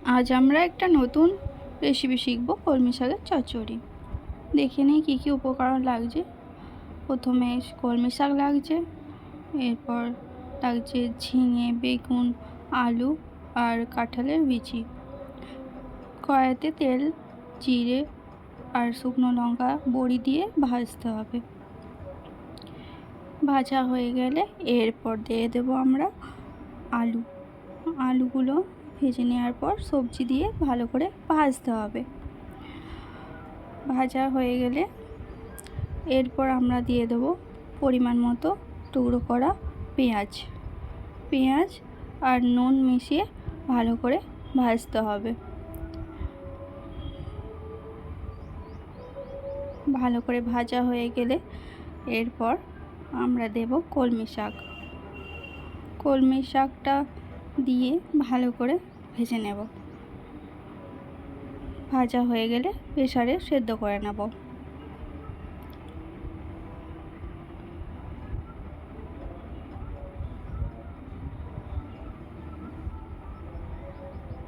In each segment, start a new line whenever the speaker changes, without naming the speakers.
আজ আমরা একটা নতুন রেসিপি শিখব, কলমি শাকের চচ্চড়ি। দেখে নিই কী কী উপকরণ লাগছে। প্রথমে কলমি শাক লাগছে, এরপর লাগছে ঝিঙে, বেগুন, আলু আর কাঁঠালের বিচি। কড়াইতে তেল, জিরে আর শুকনো লঙ্কা বড়ি দিয়ে ভাজতে হবে। ভাজা হয়ে গেলে এরপর দিয়ে দেবো আমরা আলুগুলো ভেজে নেওয়ার পর সবজি দিয়ে ভালো করে ভাজতে হবে। ভাজা হয়ে গেলে এরপর আমরা দিয়ে দেবো পরিমাণ মতো টুকরো করা পেঁয়াজ আর নুন মিশিয়ে ভালো করে ভাজতে হবে। ভালো করে ভাজা হয়ে গেলে এরপর আমরা দেব কলমি শাকটা দিয়ে ভালো করে ভেজে নেব। ভাজা হয়ে গেলে প্রেসারে সেদ্ধ করে নেব।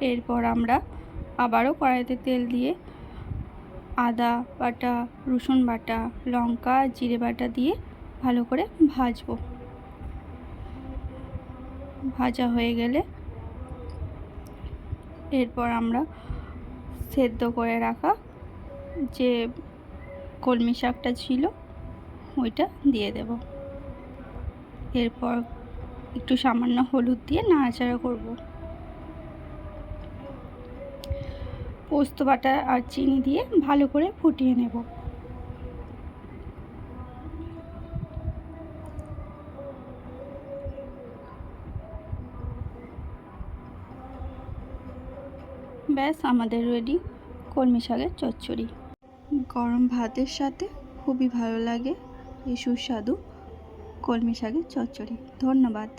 এরপর আমরা আবারও কড়াইতে তেল দিয়ে আদা বাটা, রসুন বাটা, লঙ্কা, জিরে বাটা দিয়ে ভালো করে ভাজবো। ভাজা হয়ে গেলে এরপর আমরা সেদ্ধ করে রাখা যে কলমি শাকটা ছিল ওইটা দিয়ে দেব। এরপর একটু সামান্য হলুদ দিয়ে নাড়াচাড়া করব। পোস্ত বাটা আর চিনি দিয়ে ভালো করে ফুটিয়ে নেব। ব্যাস, আমাদের রেডি কলমি শাকের চচ্চড়ি। গরম ভাতের সাথে খুবই ভালো লাগে এই সুস্বাদু কলমি শাকের চচ্চড়ি। ধন্যবাদ।